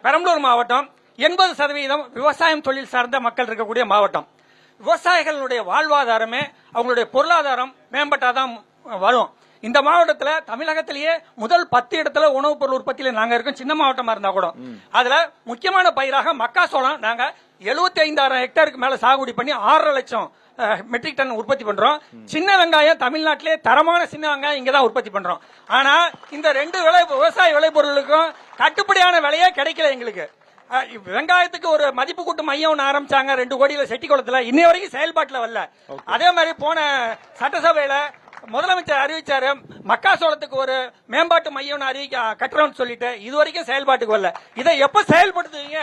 பெரம்பலூர் மாவட்டம் 80% விவசாயம் தொழில் சார்ந்த மக்கள் இருக்கக்கூடிய மாவட்டம். விவசாயிகளுடைய வாழ்வாதாரமே அவங்களுடைய பொருளாதாரம் மேம்பட்டாதான் வரும். இந்த மாவட்டத்தில் தமிழகத்திலேயே முதல் 10 இடத்துல உணவுப் பொருள் உற்பத்தியில நாங்க இருக்கோம். சின்ன மாவட்டமா இருந்தா கூட அதுல முக்கியமான பயிராக மக்காசோளம் நாங்க 75,000 ஹெக்டேருக்கு மேல சாகுபடி பண்ணி 6.5 லட்சம் மெட்ரிக் டன் உற்பத்தி பண்றோம். சின்ன வெங்காயம் தமிழ்நாட்டிலே தரமான சின்ன வெங்காயம் இங்கதான் உற்பத்தி பண்றோம். ஆனா இந்த 2 விவசாய விளைபொருளுக்கும் கட்டுப்படியான விலையே கிடைக்கல எங்களுக்கு. வெங்காயத்துக்கு ஒரு மதிப்பு கூட்டு மையம் ஆரம்பிச்சாங்க 2 கோடியில செட்டிக்குளத்துல, இன்னை வரைக்கும் செயல்பாட்டுல வரல. அதே மாதிரி போன சட்டசபையில முதலமைச்சர் அறிவிச்சாரு மக்காசோளத்துக்கு ஒரு மேம்பாட்டு மையம் கட்டுறோம்னு சொல்லிட்டு இது வரைக்கும் செயல்பாட்டுக்கு வரல. இதை எப்ப செயல்படுத்துவீங்க?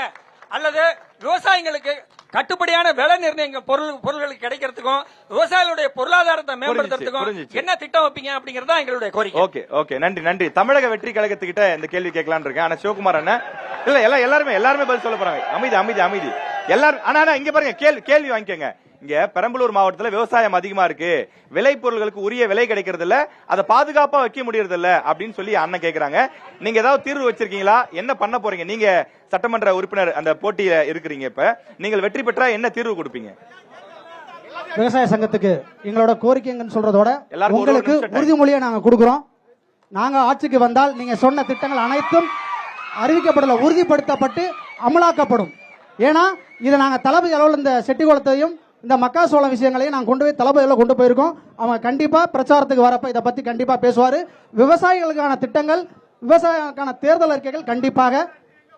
அல்லது விவசாயிகளுக்கு கட்டுப்படியான விலை நிர்ணய பொருள்களுக்கு கிடைக்கிறதுக்கும் விவசாயிகளுடைய பொருளாதாரத்தை மேம்படுத்துறதுக்கும் என்ன திட்டம் வைப்பீங்க அப்படிங்கறத எங்களுடைய கோரிக்கை. ஓகே ஓகே, நன்றி நன்றி. தமிழக வெற்றி கழகத்துக்கிட்ட இந்த கேள்வி கேட்கலான்னு இருக்கேன். ஆனா சிவகுமார் அண்ணா இல்ல எல்லாருமே பதில் சொல்ல போறாங்க. அமைதி எல்லாரும். ஆனா இங்க பாருங்க, கேள்வி வாங்கிக்கோங்க. இங்க பெரம்பலூர் மாவட்டத்தில் விவசாயம் அதிகமா இருக்கு, விலை பொருள்களுக்கு உரிய விலை கிடைக்கிறது இல்ல, அதை பாதுகாப்பா வைக்க முடியறது இல்ல அப்படின்னு சொல்லி அண்ணன் கேக்குறாங்க. நீங்க ஏதாவது தீர்வு வச்சிருக்கீங்களா? என்ன பண்ண போறீங்க? நீங்க சட்டமன்ற உறுப்பினர் அந்த போட்டியில இருக்கிறீங்க. இப்ப நீங்கள் வெற்றி பெற்றா என்ன தீர்வு கொடுப்பீங்க? விவசாய சங்கத்துக்கு எங்களோட கோரிக்கைன்னு சொல்றதோட உங்களுக்கு உறுதிமொழியை நாங்க கொடுக்கிறோம். நாங்க ஆட்சிக்கு வந்தால் நீங்க சொன்ன திட்டங்கள் அனைத்தும் அறிவிக்கப்படல, உறுதிப்படுத்தப்பட்டு அமலாக்கப்படும். ஏன்னா இதை நாங்க தளபதி அளவில் இந்த செட்டிக்குளத்தையும் இந்த மக்காசோளம் விஷயங்களையும் நாங்கள் கொண்டு போய் தளபதியில் கொண்டு போயிருக்கோம். அவங்க கண்டிப்பா பிரச்சாரத்துக்கு வரப்ப இதை பத்தி கண்டிப்பா பேசுவாரு. விவசாயிகளுக்கான திட்டங்கள், விவசாயிகளுக்கான தேர்தல் அறிக்கைகள் கண்டிப்பாக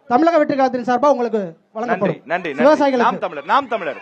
தமிழக வெற்றி கழகத்தின் சார்பாக உங்களுக்கு வழங்கப்படும். நன்றி. விவசாயிகளுக்கு நாம் தமிழர்